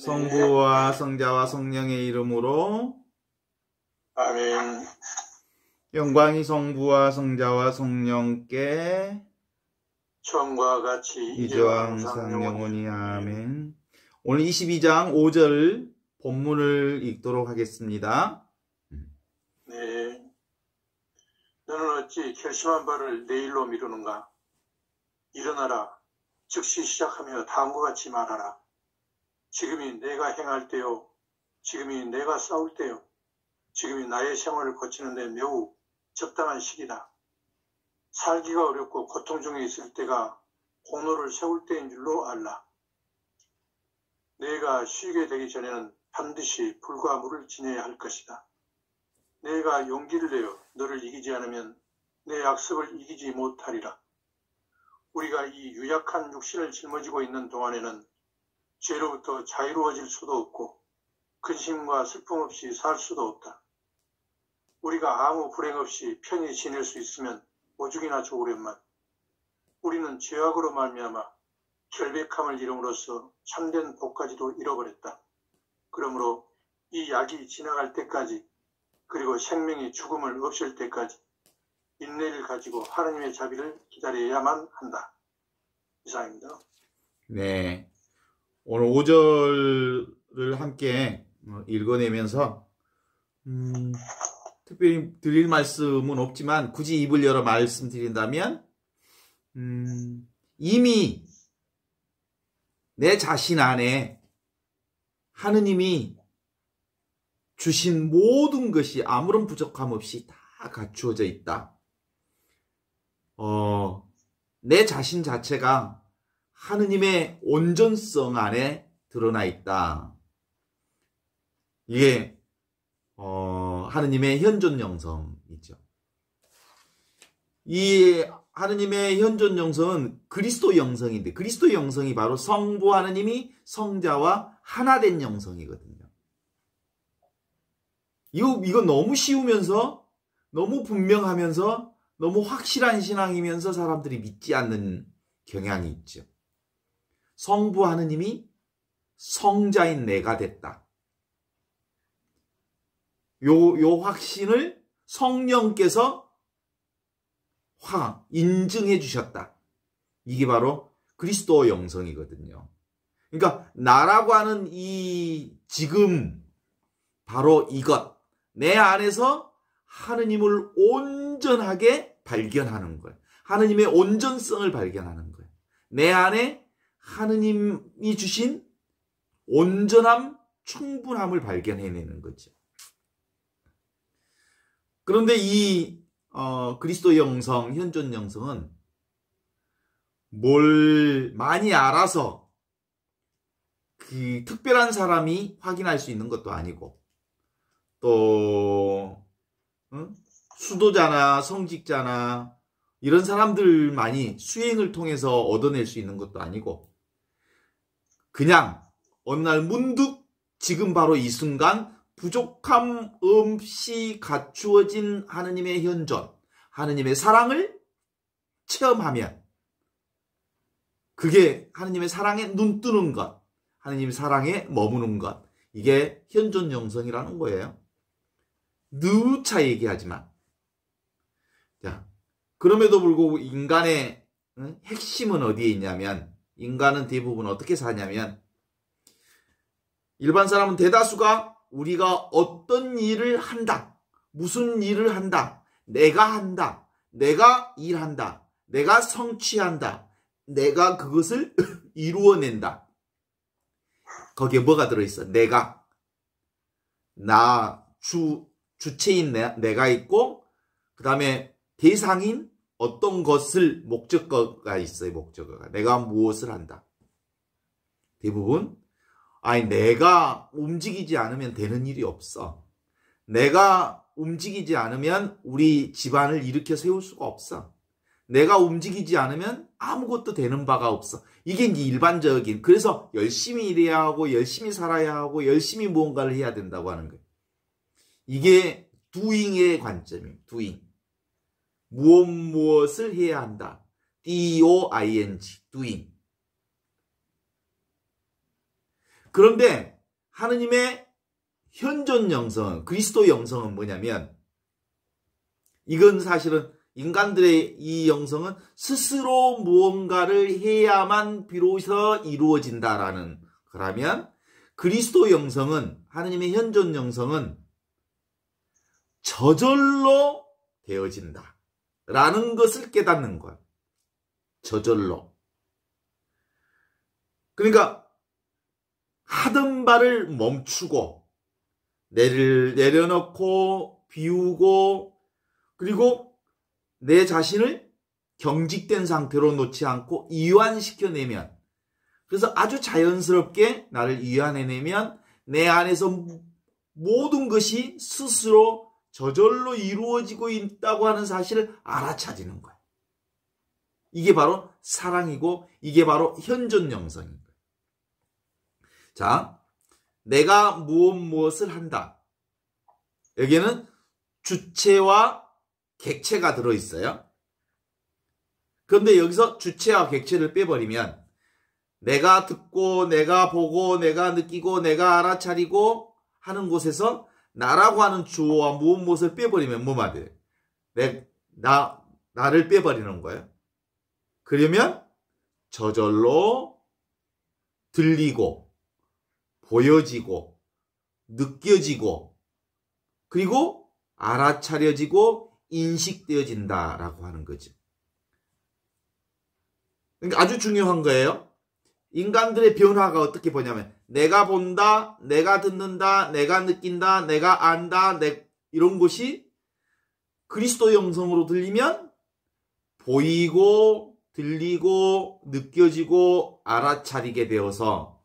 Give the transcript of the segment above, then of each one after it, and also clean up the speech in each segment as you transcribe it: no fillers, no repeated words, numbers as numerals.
성부와 성자와 성령의 이름으로 아멘. 영광이 성부와 성자와 성령께 처음과 같이 이제와 항상 영원히 아멘. 오늘 22장 5절 본문을 읽도록 하겠습니다. 네. 너는 어찌 결심한 바를 내일로 미루는가? 일어나라. 즉시 시작하며 다음과 같이 말하라. 지금이 내가 행할 때요. 지금이 내가 싸울 때요. 지금이 나의 생활을 거치는 데 매우 적당한 시기다. 살기가 어렵고 고통 중에 있을 때가 공로를 세울 때인 줄로 알라. 내가 쉬게 되기 전에는 반드시 불과 물을 지내야 할 것이다. 내가 용기를 내어 너를 이기지 않으면 내 약속을 이기지 못하리라. 우리가 이 유약한 육신을 짊어지고 있는 동안에는 죄로부터 자유로워질 수도 없고 근심과 슬픔 없이 살 수도 없다. 우리가 아무 불행 없이 편히 지낼 수 있으면 오죽이나 좋으련만 우리는 죄악으로 말미암아 결백함을 이름으로써 참된 복까지도 잃어버렸다. 그러므로 이 약이 지나갈 때까지 그리고 생명이 죽음을 없앨 때까지 인내를 가지고 하나님의 자비를 기다려야만 한다. 이상입니다. 네, 오늘 5절을 함께 읽어내면서 특별히 드릴 말씀은 없지만 굳이 입을 열어 말씀드린다면 이미 내 자신 안에 하느님이 주신 모든 것이 아무런 부족함 없이 다 갖추어져 있다. 내 자신 자체가 하느님의 온전성 안에 드러나 있다. 이게 하느님의 현존 영성이죠. 이 하느님의 현존 영성은 그리스도 영성인데 그리스도 영성이 바로 성부 하느님이 성자와 하나 된 영성이거든요. 이거 너무 쉬우면서 너무 분명하면서 너무 확실한 신앙이면서 사람들이 믿지 않는 경향이 있죠. 성부 하느님이 성자인 내가 됐다. 요 확신을 성령께서 인증해 주셨다. 이게 바로 그리스도 영성이거든요. 그러니까 나라고 하는 이 지금 바로 이것 내 안에서 하느님을 온전하게 발견하는 거예요. 하느님의 온전성을 발견하는 거예요. 내 안에 하느님이 주신 온전함, 충분함을 발견해내는 거죠. 그런데 이 그리스도 영성, 현존 영성은 뭘 많이 알아서 그 특별한 사람이 확인할 수 있는 것도 아니고 또 수도자나 성직자나 이런 사람들만이 수행을 통해서 얻어낼 수 있는 것도 아니고 그냥 어느 날 문득 지금 바로 이 순간 부족함 없이 갖추어진 하느님의 현존, 하느님의 사랑을 체험하면 그게 하느님의 사랑에 눈 뜨는 것, 하느님의 사랑에 머무는 것, 이게 현존 영성이라는 거예요. 누차 얘기하지만 자, 그럼에도 불구하고 인간의 핵심은 어디에 있냐면 인간은 대부분 어떻게 사냐면 일반 사람은 대다수가 우리가 어떤 일을 한다, 무슨 일을 한다, 내가 일한다, 내가 성취한다, 내가 그것을 이루어낸다. 거기에 뭐가 들어있어? 내가, 주체인 내가 있고 그 다음에 대상인 어떤 것을 목적어가 있어요. 목적어가. 내가 무엇을 한다. 대부분 내가 움직이지 않으면 되는 일이 없어. 내가 움직이지 않으면 우리 집안을 일으켜 세울 수가 없어. 내가 움직이지 않으면 아무것도 되는 바가 없어. 이게 이제 일반적인, 그래서 열심히 일해야 하고 열심히 살아야 하고 열심히 무언가를 해야 된다고 하는 거예요. 이게 doing의 관점이에요. doing. 무엇을 해야 한다. doing. doing. 그런데 하느님의 현존 영성은, 그리스도 영성은 뭐냐면, 이건 사실은 인간들의 이 영성은 스스로 무언가를 해야만 비로소 이루어진다라는 거라면, 그리스도 영성은, 하느님의 현존 영성은 저절로 되어진다 라는 것을 깨닫는 거예요. 저절로. 그러니까 하던 바를 멈추고 내려놓고 비우고, 그리고 내 자신을 경직된 상태로 놓지 않고 이완시켜내면, 그래서 아주 자연스럽게 나를 이완해내면 내 안에서 모든 것이 스스로 저절로 이루어지고 있다고 하는 사실을 알아차리는 거예요. 이게 바로 사랑이고, 이게 바로 현존 영성인 거예요. 자, 내가 무엇을 한다. 여기에는 주체와 객체가 들어있어요. 그런데 여기서 주체와 객체를 빼버리면 내가 듣고 내가 보고 내가 느끼고 내가 알아차리고 하는 곳에서 나라고 하는 주어와 무엇을 빼버리면 뭐가 돼요? 나를 빼버리는 거예요. 그러면 저절로 들리고 보여지고 느껴지고 그리고 알아차려지고 인식되어진다라고 하는 거죠. 그러니까 아주 중요한 거예요. 인간들의 변화가 어떻게 보냐면 내가 본다, 내가 듣는다, 내가 느낀다, 내가 안다, 이런 것이 그리스도 영성으로 들리면 보이고 들리고 느껴지고 알아차리게 되어서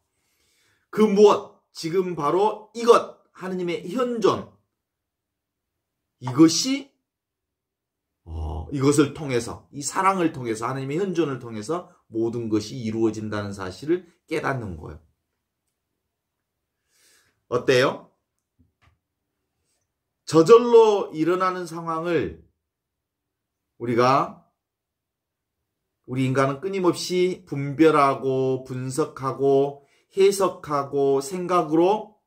그 무엇, 지금 바로 이것, 하느님의 현존, 이것을 통해서, 이 사랑을 통해서, 하느님의 현존을 통해서 모든 것이 이루어진다는 사실을 깨닫는 거예요. 어때요? 저절로 일어나는 상황을 우리 인간은 끊임없이 분별하고 분석하고 해석하고 생각으로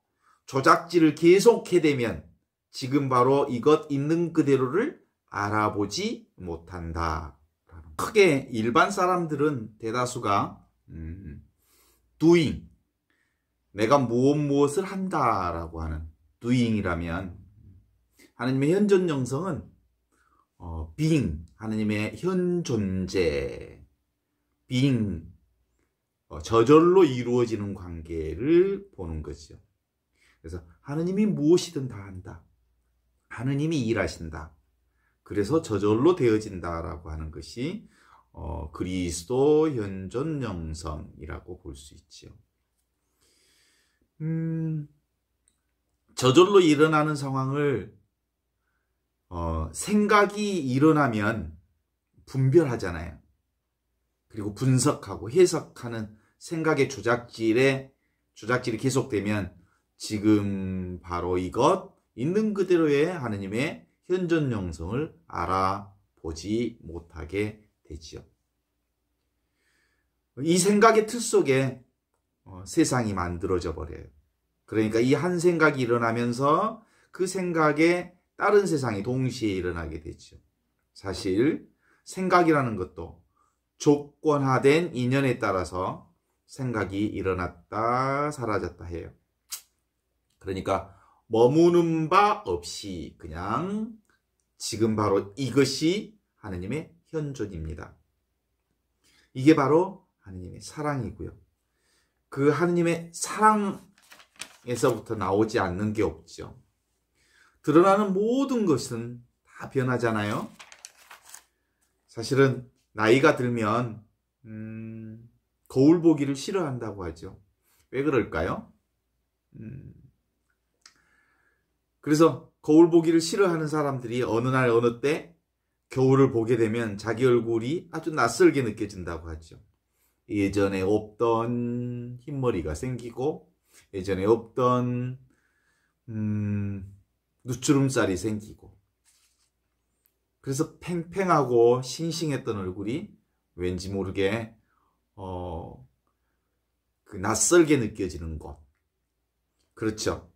조작질을 계속 해대면 지금 바로 이것 있는 그대로를 알아보지 못한다. 크게 일반 사람들은 대다수가 doing, 내가 무엇을 한다라고 하는 doing이라면, 하나님의 현존 영성은 being, 하나님의 현존재, being, 저절로 이루어지는 관계를 보는 거죠. 그래서 하느님이 무엇이든 다 한다. 하느님이 일하신다. 그래서 저절로 되어진다라고 하는 것이 그리스도 현존 영성이라고 볼 수 있죠. 저절로 일어나는 상황을 생각이 일어나면 분별하잖아요. 그리고 분석하고 해석하는 생각의 조작질이 계속되면 지금 바로 이것 있는 그대로의 하느님의 현존 영성을 알아보지 못하게 되지요. 이 생각의 틀 속에 세상이 만들어져 버려요. 그러니까 이 한 생각이 일어나면서 그 생각에 다른 세상이 동시에 일어나게 되죠. 사실 생각이라는 것도 조건화된 인연에 따라서 생각이 일어났다 사라졌다 해요. 그러니까 머무는 바 없이 그냥 지금 바로 이것이 하느님의 현존입니다. 이게 바로 하느님의 사랑이고요. 그 하느님의 사랑에서부터 나오지 않는 게 없죠. 드러나는 모든 것은 다 변하잖아요. 사실은 나이가 들면 거울 보기를 싫어한다고 하죠. 왜 그럴까요? 그래서 거울 보기를 싫어하는 사람들이 어느 날 어느 때 거울을 보게 되면 자기 얼굴이 아주 낯설게 느껴진다고 하죠. 예전에 없던 흰머리가 생기고 예전에 없던 누추름살이 생기고, 그래서 팽팽하고 싱싱했던 얼굴이 왠지 모르게 그 낯설게 느껴지는 것, 그렇죠.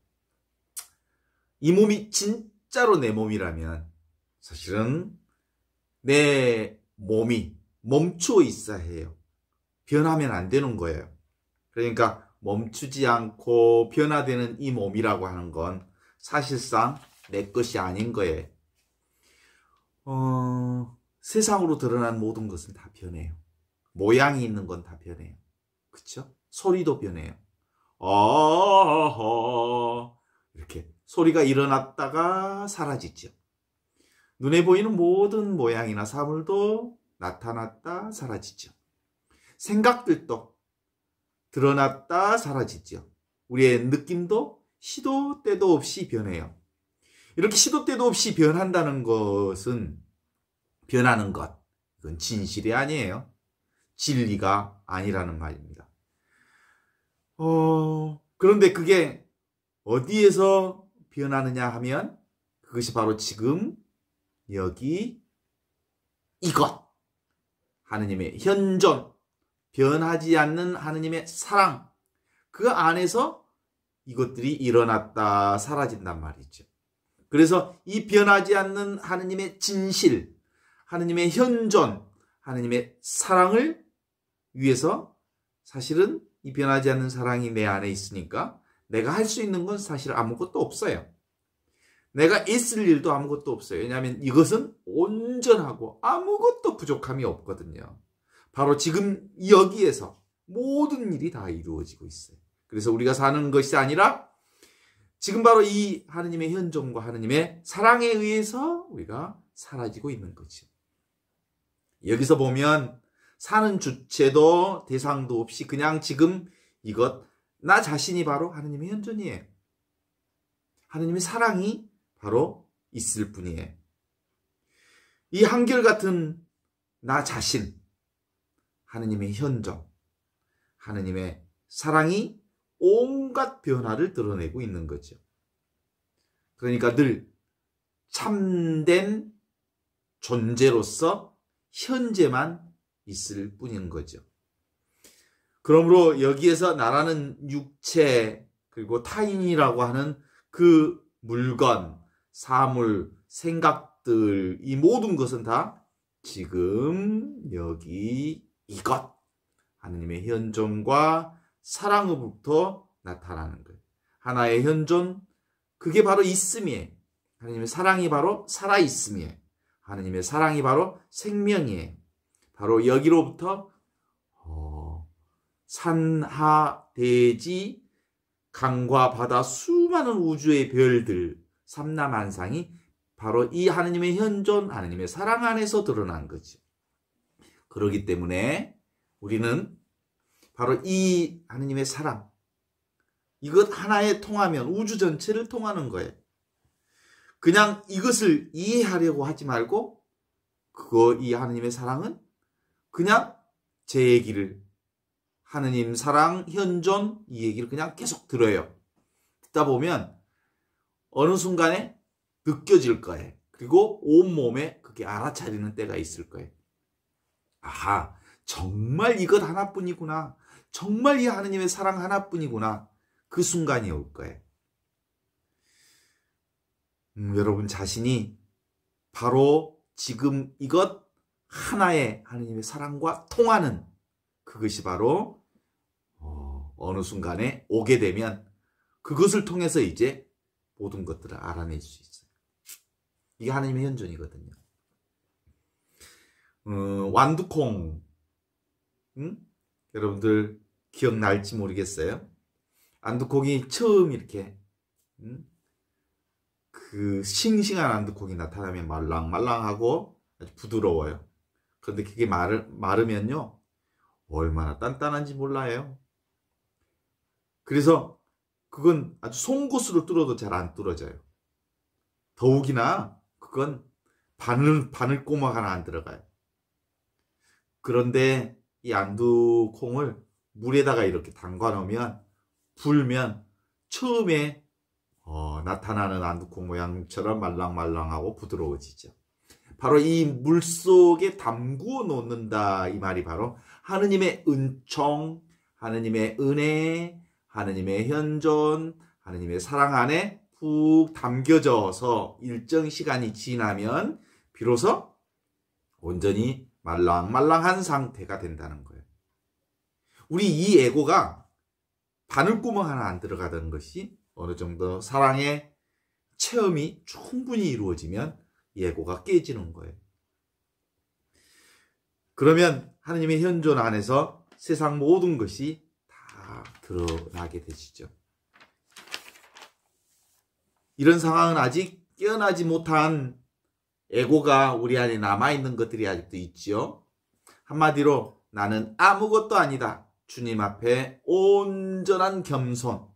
이 몸이 진짜로 내 몸이라면 사실은 내 몸이 멈추어 있어야 해요. 변하면 안 되는 거예요. 그러니까 멈추지 않고 변화되는 이 몸이라고 하는 건 사실상 내 것이 아닌 거예요. 세상으로 드러난 모든 것은 다 변해요. 모양이 있는 건 다 변해요. 그렇죠? 소리도 변해요. 이렇게 소리가 일어났다가 사라지죠. 눈에 보이는 모든 모양이나 사물도 나타났다 사라지죠. 생각들도 드러났다 사라지죠. 우리의 느낌도 시도 때도 없이 변해요. 이렇게 시도 때도 없이 변한다는 것은 변하는 것, 그건 진실이 아니에요. 진리가 아니라는 말입니다. 그런데 그게 어디에서 변하느냐 하면 그것이 바로 지금 여기 이것, 하느님의 현존, 변하지 않는 하느님의 사랑, 그 안에서 이것들이 일어났다 사라진단 말이죠. 그래서 이 변하지 않는 하느님의 진실, 하느님의 현존, 하느님의 사랑을 위해서 사실은 이 변하지 않는 사랑이 내 안에 있으니까 내가 할 수 있는 건 사실 아무것도 없어요. 내가 있을 일도 아무것도 없어요. 왜냐하면 이것은 온전하고 아무것도 부족함이 없거든요. 바로 지금 여기에서 모든 일이 다 이루어지고 있어요. 그래서 우리가 사는 것이 아니라 지금 바로 이 하느님의 현존과 하느님의 사랑에 의해서 우리가 사라지고 있는 거죠. 여기서 보면 사는 주체도 대상도 없이 그냥 지금 이것, 나 자신이 바로 하느님의 현존이에요. 하느님의 사랑이 바로 있을 뿐이에요. 이 한결같은 나 자신, 하느님의 현존, 하느님의 사랑이 온갖 변화를 드러내고 있는 거죠. 그러니까 늘 참된 존재로서 현재만 있을 뿐인 거죠. 그러므로 여기에서 나라는 육체 그리고 타인이라고 하는 그 물건, 사물, 생각들, 이 모든 것은 다 지금 여기 이것, 하느님의 현존과 사랑으로부터 나타나는 거예요. 하나의 현존, 그게 바로 있음이에요. 하느님의 사랑이 바로 살아있음이에요. 하느님의 사랑이 바로 생명이에요. 바로 여기로부터 산하, 대지, 강과 바다, 수많은 우주의 별들, 삼라만상이 바로 이 하느님의 현존, 하느님의 사랑 안에서 드러난 거죠. 그렇기 때문에 우리는 바로 이 하느님의 사랑, 이것 하나에 통하면 우주 전체를 통하는 거예요. 그냥 이것을 이해하려고 하지 말고 이 하느님의 사랑은 그냥 제 얘기를, 하느님 사랑, 현존, 이 얘기를 그냥 계속 들어요. 듣다 보면 어느 순간에 느껴질 거예요. 그리고 온몸에 그게 알아차리는 때가 있을 거예요. 아하, 정말 이것 하나뿐이구나. 정말 이 하느님의 사랑 하나뿐이구나. 그 순간이 올 거예요. 여러분 자신이 바로 지금 이것 하나의 하느님의 사랑과 통하는 그것이 바로 어느 순간에 오게 되면 그것을 통해서 이제 모든 것들을 알아낼 수 있어요. 이게 하느님의 현존이거든요. 완두콩, 여러분들 기억날지 모르겠어요. 완두콩이 처음 이렇게 그 싱싱한 완두콩이 나타나면 말랑말랑하고 아주 부드러워요. 그런데 그게 마르면요 얼마나 단단한지 몰라요. 그래서 그건 아주 송곳으로 뚫어도 잘 안 뚫어져요. 더욱이나 그건 바늘꼬막 하나 안 들어가요. 그런데 이 완두콩을 물에다가 이렇게 담가 놓으면 불면 처음에 나타나는 완두콩 모양처럼 말랑말랑하고 부드러워지죠. 바로 이 물속에 담구어 놓는다, 이 말이 바로 하느님의 은총, 하느님의 은혜, 하느님의 현존, 하느님의 사랑 안에 푹 담겨져서 일정 시간이 지나면 비로소 온전히 말랑말랑한 상태가 된다는 거예요. 우리 이 에고가 바늘구멍 하나 안 들어가던 것이 어느 정도 사랑의 체험이 충분히 이루어지면 이 에고가 깨지는 거예요. 그러면 하느님의 현존 안에서 세상 모든 것이 다 드러나게 되시죠. 이런 상황은 아직 깨어나지 못한 에고가 우리 안에 남아있는 것들이 아직도 있지요. 한마디로 나는 아무것도 아니다. 주님 앞에 온전한 겸손.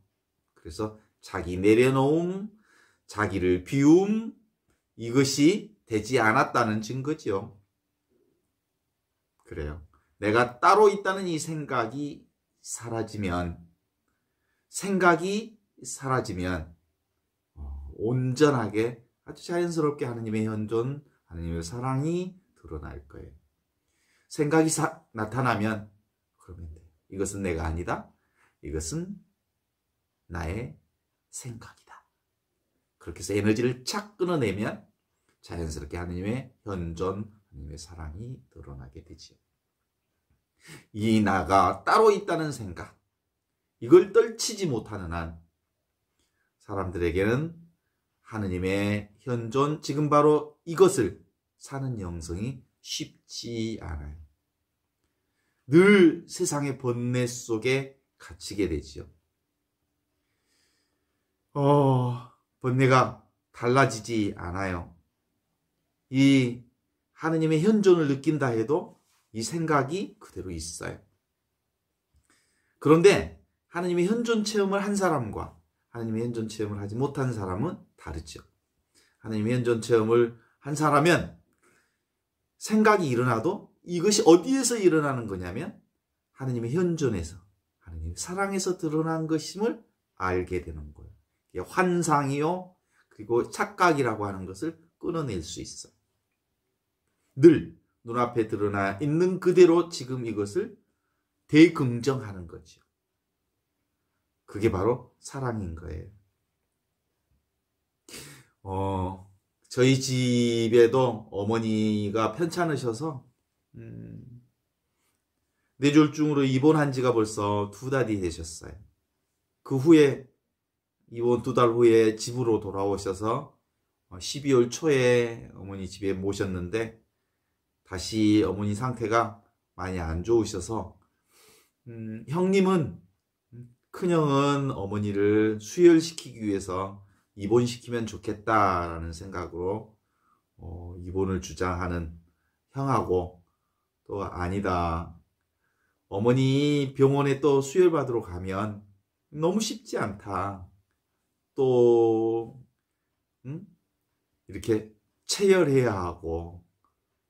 그래서 자기 내려놓음, 자기를 비움, 이것이 되지 않았다는 증거지요. 그래요. 내가 따로 있다는 이 생각이 사라지면 온전하게 아주 자연스럽게 하느님의 현존, 하느님의 사랑이 드러날 거예요. 생각이 나타나면 그러면 돼요. 이것은 내가 아니다. 이것은 나의 생각이다. 그렇게 해서 에너지를 착 끊어내면 자연스럽게 하느님의 현존, 하느님의 사랑이 드러나게 되지요. 이 나가 따로 있다는 생각, 이걸 떨치지 못하는 한 사람들에게는 하느님의 현존, 지금 바로 이것을 사는 영성이 쉽지 않아요. 늘 세상의 번뇌 속에 갇히게 되지요. 번뇌가 달라지지 않아요. 이 하느님의 현존을 느낀다 해도 이 생각이 그대로 있어요. 그런데 하느님의 현존 체험을 한 사람과 하느님의 현존 체험을 하지 못한 사람은 다르죠. 하느님의 현존 체험을 한 사람은 생각이 일어나도 이것이 어디에서 일어나는 거냐면 하느님의 현존에서, 하느님의 사랑에서 드러난 것임을 알게 되는 거예요. 이게 환상이요, 그리고 착각이라고 하는 것을 끊어낼 수 있어요. 늘 눈앞에 드러나 있는 그대로 지금 이것을 대긍정하는 거죠. 그게 바로 사랑인 거예요. 저희 집에도 어머니가 편찮으셔서 뇌졸중으로 입원한 지가 벌써 2달이 되셨어요. 그 후에 입원 2달 후에 집으로 돌아오셔서 12월 초에 어머니 집에 모셨는데 다시 어머니 상태가 많이 안 좋으셔서 형님은, 큰형은 어머니를 수혈시키기 위해서 입원시키면 좋겠다라는 생각으로 입원을 주장하는 형하고, 또 아니다, 어머니 병원에 또 수혈받으러 가면 너무 쉽지 않다, 또 이렇게 체열해야 하고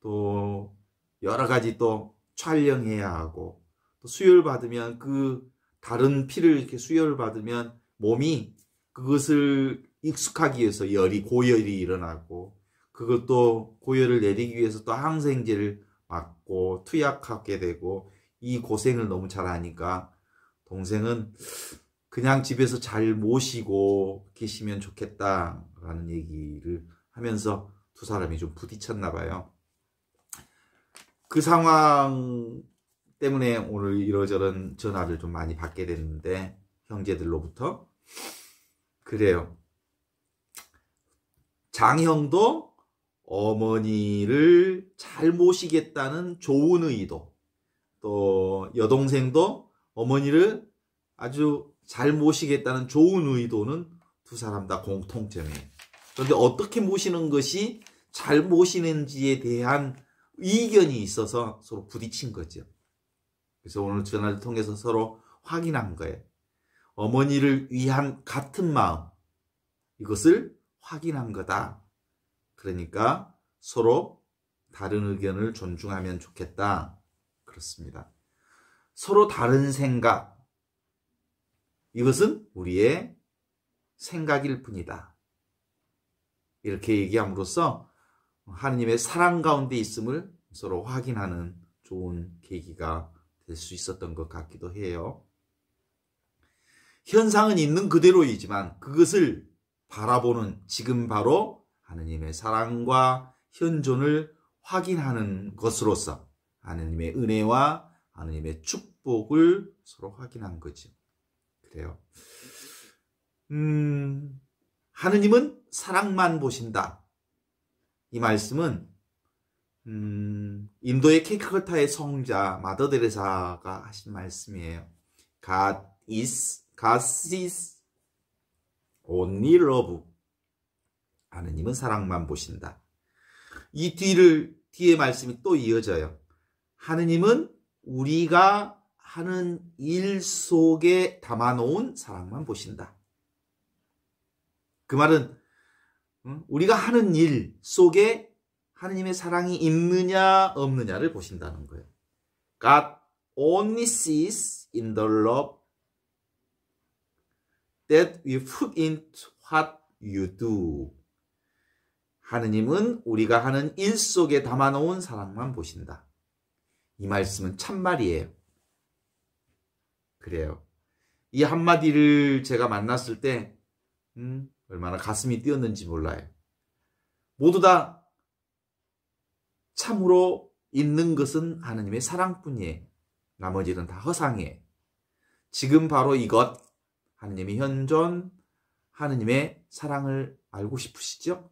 또 여러 가지 또 촬영해야 하고 또 수혈받으면 그 다른 피를 이렇게 수혈받으면 몸이 그것을 익숙하기 위해서 고열이 일어나고, 그것도 고열을 내리기 위해서 또 항생제를 맞고 투약하게 되고, 이 고생을 너무 잘 하니까 동생은 그냥 집에서 잘 모시고 계시면 좋겠다라는 얘기를 하면서 두 사람이 좀 부딪혔나 봐요. 그 상황 때문에 오늘 이러저런 전화를 좀 많이 받게 됐는데, 형제들로부터. 그래요. 장형도 어머니를 잘 모시겠다는 좋은 의도, 또 여동생도 어머니를 아주 잘 모시겠다는 좋은 의도는 두 사람 다 공통점이에요. 그런데 어떻게 모시는 것이 잘 모시는지에 대한 이견이 있어서 서로 부딪힌 거죠. 그래서 오늘 전화를 통해서 서로 확인한 거예요. 어머니를 위한 같은 마음, 이것을 확인한 거다. 그러니까 서로 다른 의견을 존중하면 좋겠다. 그렇습니다. 서로 다른 생각, 이것은 우리의 생각일 뿐이다. 이렇게 얘기함으로써 하느님의 사랑 가운데 있음을 서로 확인하는 좋은 계기가 될 수 있었던 것 같기도 해요. 현상은 있는 그대로이지만 그것을 바라보는 지금 바로 하느님의 사랑과 현존을 확인하는 것으로서 하느님의 은혜와 하느님의 축복을 서로 확인한 거죠. 그래요. 하느님은 사랑만 보신다. 이 말씀은 인도의 캘커타의 성자 마더 데레사가 하신 말씀이에요. God sees only love. 하느님은 사랑만 보신다. 이 뒤에 말씀이 또 이어져요. 하느님은 우리가 하는 일 속에 담아놓은 사랑만 보신다. 그 말은 우리가 하는 일 속에 하느님의 사랑이 있느냐 없느냐를 보신다는 거예요. God only sees in the love that we put into what you do. 하느님은 우리가 하는 일 속에 담아놓은 사랑만 보신다. 이 말씀은 참말이에요. 그래요. 이 한마디를 제가 만났을 때 얼마나 가슴이 뛰었는지 몰라요. 모두 다 참으로 있는 것은 하느님의 사랑뿐이에요. 나머지는 다 허상이에요. 지금 바로 이것, 하느님의 현존, 하느님의 사랑을 알고 싶으시죠?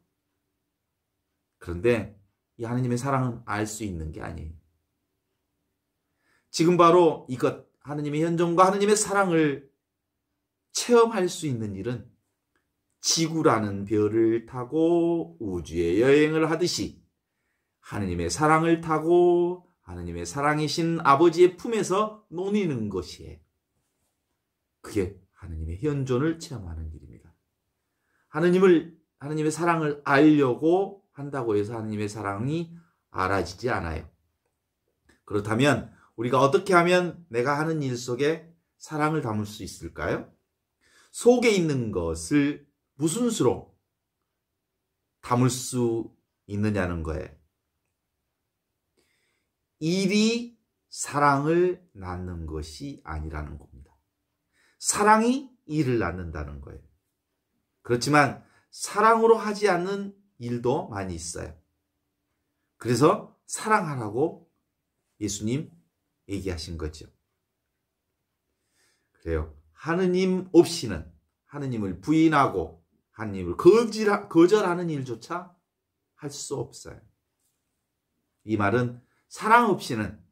그런데 이 하느님의 사랑은 알 수 있는 게 아니에요. 지금 바로 이것, 하느님의 현존과 하느님의 사랑을 체험할 수 있는 일은 지구라는 별을 타고 우주의 여행을 하듯이 하느님의 사랑을 타고 하느님의 사랑이신 아버지의 품에서 논이는 것이에요. 그게 하느님의 현존을 체험하는 일입니다. 하느님의 사랑을 알려고 한다고 해서 하느님의 사랑이 알아지지 않아요. 그렇다면 우리가 어떻게 하면 내가 하는 일 속에 사랑을 담을 수 있을까요? 속에 있는 것을 무슨 수로 담을 수 있느냐는 거예요. 일이 사랑을 낳는 것이 아니라는 겁니다. 사랑이 일을 낳는다는 거예요. 그렇지만 사랑으로 하지 않는 일도 많이 있어요. 그래서 사랑하라고 예수님 얘기하신 거죠. 그래요. 하느님 없이는 하느님을 부인하고 하느님을 거절하는 일조차 할 수 없어요. 이 말은 사랑 없이는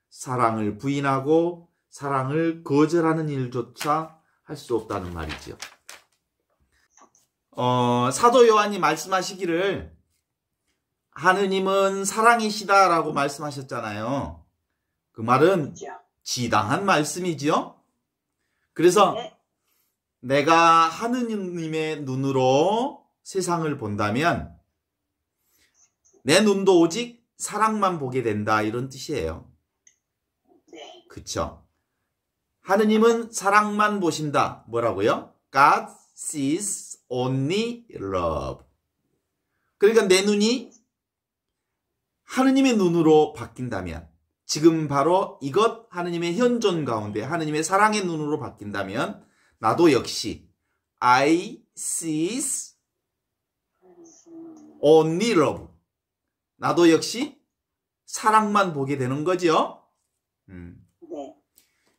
사랑을 부인하고 사랑을 거절하는 일조차 할 수 없다는 말이죠. 사도 요한이 말씀하시기를 하느님은 사랑이시다라고 말씀하셨잖아요. 그 말은 지당한 말씀이지요. 그래서 내가 하느님의 눈으로 세상을 본다면 내 눈도 오직 사랑만 보게 된다, 이런 뜻이에요. 그쵸? 하느님은 사랑만 보신다. 뭐라고요? God sees only love. 그러니까 내 눈이 하느님의 눈으로 바뀐다면, 지금 바로 이것 하느님의 현존 가운데 하느님의 사랑의 눈으로 바뀐다면 나도 역시 I sees only love. 나도 역시 사랑만 보게 되는 거죠.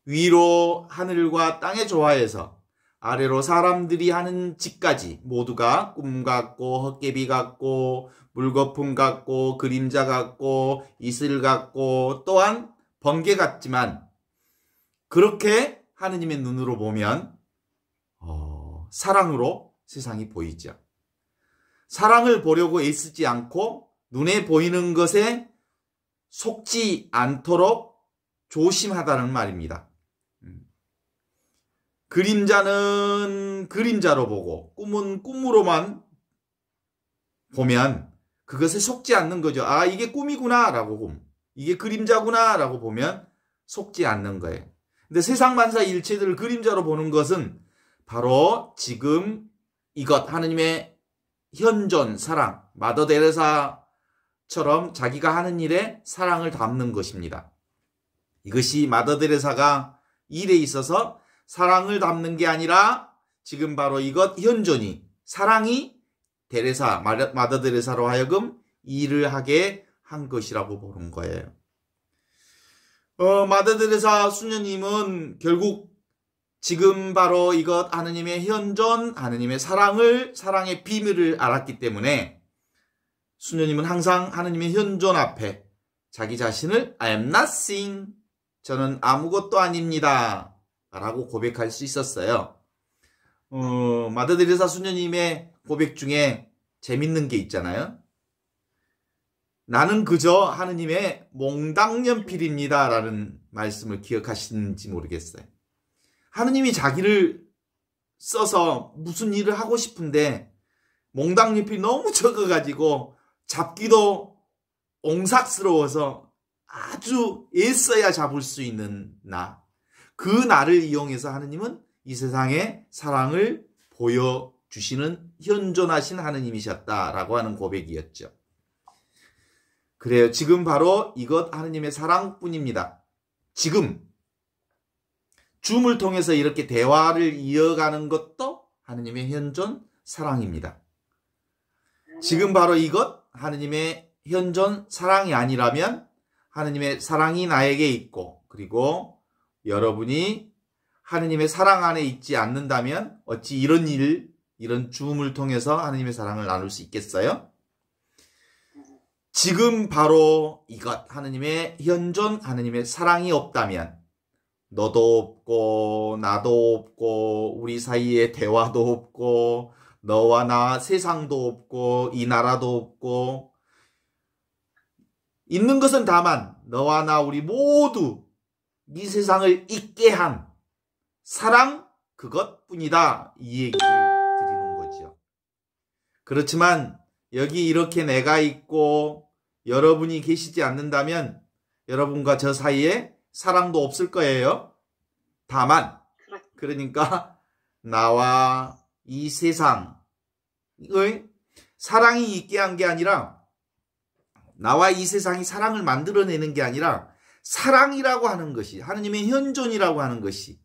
위로 하늘과 땅의 조화에서 아래로 사람들이 하는 짓까지 모두가 꿈 같고 헛개비 같고 물거품 같고 그림자 같고 이슬 같고 또한 번개 같지만 그렇게 하느님의 눈으로 보면 사랑으로 세상이 보이죠. 사랑을 보려고 애쓰지 않고 눈에 보이는 것에 속지 않도록 조심하다는 말입니다. 그림자는 그림자로 보고 꿈은 꿈으로만 보면 그것에 속지 않는 거죠. 아, 이게 꿈이구나 라고, 이게 그림자구나 라고 보면 속지 않는 거예요. 근데 세상 만사 일체들을 그림자로 보는 것은 바로 지금 이것 하느님의 현존 사랑, 마더 데레사처럼 자기가 하는 일에 사랑을 담는 것입니다. 이것이 마더 데레사가 일에 있어서 사랑을 담는 게 아니라 지금 바로 이것 현존이 사랑이 데레사 마더 데레사로 하여금 일을 하게 한 것이라고 보는 거예요. 마더 데레사 수녀님은 결국 지금 바로 이것 하느님의 현존, 하느님의 사랑의 비밀을 알았기 때문에 수녀님은 항상 하느님의 현존 앞에 자기 자신을 I am nothing, 저는 아무것도 아닙니다 라고 고백할 수 있었어요. 마더 데레사 수녀님의 고백 중에 재밌는 게 있잖아요. 나는 그저 하느님의 몽당연필입니다 라는 말씀을 기억하시는지 모르겠어요. 하느님이 자기를 써서 무슨 일을 하고 싶은데 몽당연필이 너무 적어가지고 잡기도 옹삭스러워서 아주 애써야 잡을 수 있는 나. 그 나를 이용해서 하느님은 이 세상에 사랑을 보여주시는 현존하신 하느님이셨다라고 하는 고백이었죠. 그래요. 지금 바로 이것 하느님의 사랑뿐입니다. 지금 줌을 통해서 이렇게 대화를 이어가는 것도 하느님의 현존 사랑입니다. 지금 바로 이것 하느님의 현존 사랑이 아니라면 하느님의 사랑이 나에게 있고 그리고 여러분이 하느님의 사랑 안에 있지 않는다면 어찌 이런 줌을 통해서 하느님의 사랑을 나눌 수 있겠어요? 지금 바로 이것 하느님의 현존 하느님의 사랑이 없다면 너도 없고 나도 없고 우리 사이에 대화도 없고 너와 나 세상도 없고 이 나라도 없고 있는 것은 다만 너와 나 우리 모두 이 세상을 잊게 한 사랑 그것뿐이다 이 얘기를 드리는 거죠. 그렇지만 여기 이렇게 내가 있고 여러분이 계시지 않는다면 여러분과 저 사이에 사랑도 없을 거예요. 다만 그러니까 나와 이 세상을 사랑이 있게 한 게 아니라 나와 이 세상이 사랑을 만들어내는 게 아니라 사랑이라고 하는 것이 하느님의 현존이라고 하는 것이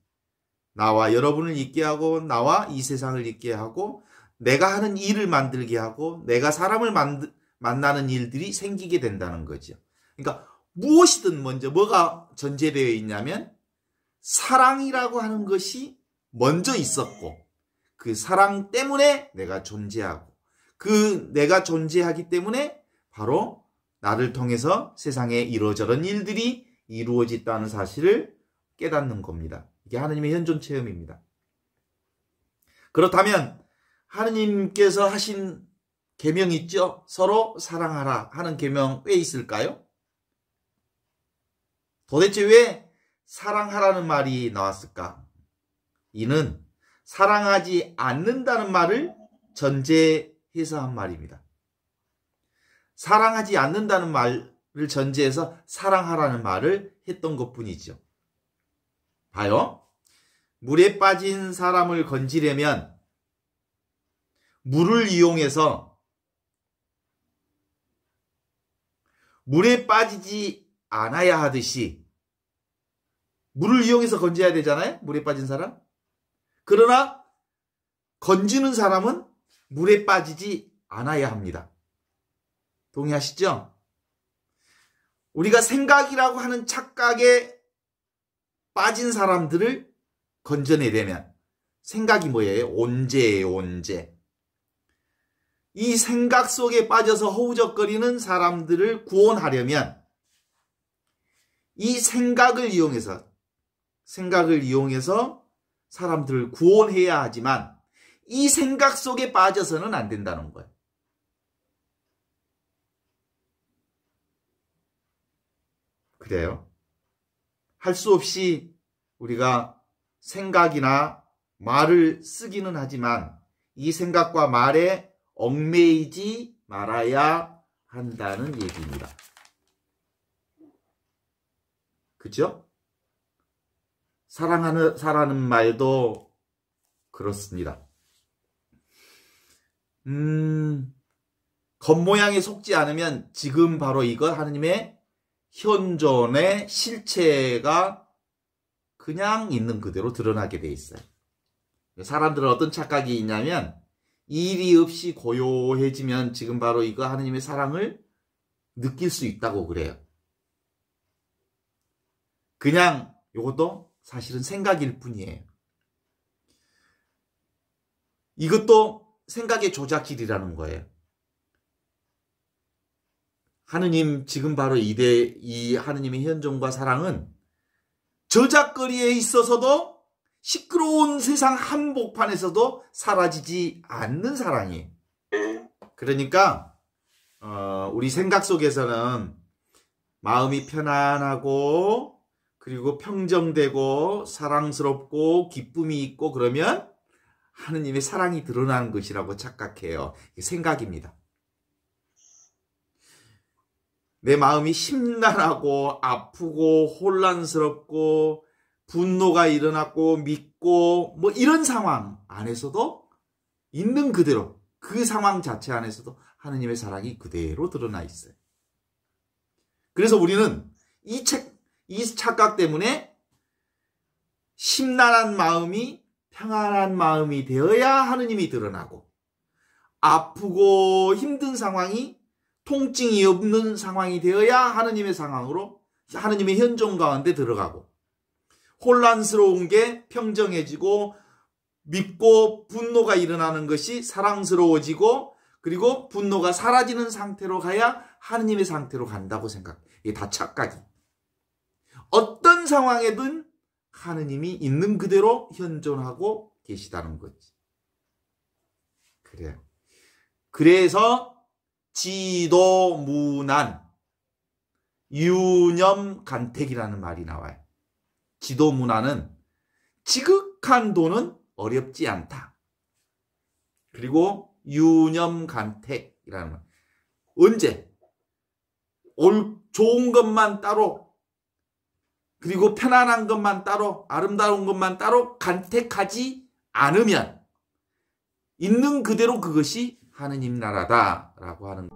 나와 여러분을 있게 하고 나와 이 세상을 있게 하고 내가 하는 일을 만들게 하고 내가 사람을 만나는 일들이 생기게 된다는 거죠. 그러니까 무엇이든 먼저 뭐가 전제되어 있냐면 사랑이라고 하는 것이 먼저 있었고 그 사랑 때문에 내가 존재하고 그 내가 존재하기 때문에 바로 나를 통해서 세상에 이러저런 일들이 이루어졌다는 사실을 깨닫는 겁니다. 이게 하느님의 현존 체험입니다. 그렇다면 하느님께서 하신 계명 있죠? 서로 사랑하라 하는 계명 왜 있을까요? 도대체 왜 사랑하라는 말이 나왔을까? 이는 사랑하지 않는다는 말을 전제해서 한 말입니다. 사랑하지 않는다는 말을 전제해서 사랑하라는 말을 했던 것뿐이죠. 봐요. 물에 빠진 사람을 건지려면 물을 이용해서 물에 빠지지 않아야 하듯이 물을 이용해서 건져야 되잖아요. 물에 빠진 사람. 그러나 건지는 사람은 물에 빠지지 않아야 합니다. 동의하시죠? 우리가 생각이라고 하는 착각에 빠진 사람들을 건져내려면 생각이 뭐예요? 온재예요. 온재. 이 생각 속에 빠져서 허우적거리는 사람들을 구원하려면 이 생각을 이용해서 사람들을 구원해야 하지만 이 생각 속에 빠져서는 안 된다는 거예요. 그래요. 할 수 없이 우리가 생각이나 말을 쓰기는 하지만 이 생각과 말에 얽매이지 말아야 한다는 얘기입니다. 그죠? 사랑하는 말도 그렇습니다. 겉모양에 속지 않으면 지금 바로 이것 하느님의 현존의 실체가 그냥 있는 그대로 드러나게 돼 있어요. 사람들은 어떤 착각이 있냐면 일이 없이 고요해지면 지금 바로 이거 하느님의 사랑을 느낄 수 있다고 그래요. 그냥 이것도 사실은 생각일 뿐이에요. 이것도 생각의 조작질이라는 거예요. 하느님 지금 바로 이 하느님의 현존과 사랑은 저작거리에 있어서도 시끄러운 세상 한복판에서도 사라지지 않는 사랑이에요. 그러니까 우리 생각 속에서는 마음이 편안하고 그리고 평정되고 사랑스럽고 기쁨이 있고 그러면 하느님의 사랑이 드러나는 것이라고 착각해요. 이게 생각입니다. 내 마음이 심란하고 아프고 혼란스럽고 분노가 일어났고 믿고 뭐 이런 상황 안에서도 있는 그대로 그 상황 자체 안에서도 하느님의 사랑이 그대로 드러나 있어요. 그래서 우리는 이 착각 때문에 심란한 마음이 평안한 마음이 되어야 하느님이 드러나고 아프고 힘든 상황이 통증이 없는 상황이 되어야 하느님의 상황으로 하느님의 현존 가운데 들어가고 혼란스러운 게 평정해지고 밉고 분노가 일어나는 것이 사랑스러워지고 그리고 분노가 사라지는 상태로 가야 하느님의 상태로 간다고 생각. 이게 다 착각이. 어떤 상황에든 하느님이 있는 그대로 현존하고 계시다는 거지. 그래요. 그래서 지도무난, 유념간택이라는 말이 나와요. 지도무난은 지극한 도는 어렵지 않다. 그리고 유념간택이라는 말. 언제? 좋은 것만 따로 그리고 편안한 것만 따로 아름다운 것만 따로 간택하지 않으면 있는 그대로 그것이 하느님 나라다라고 하는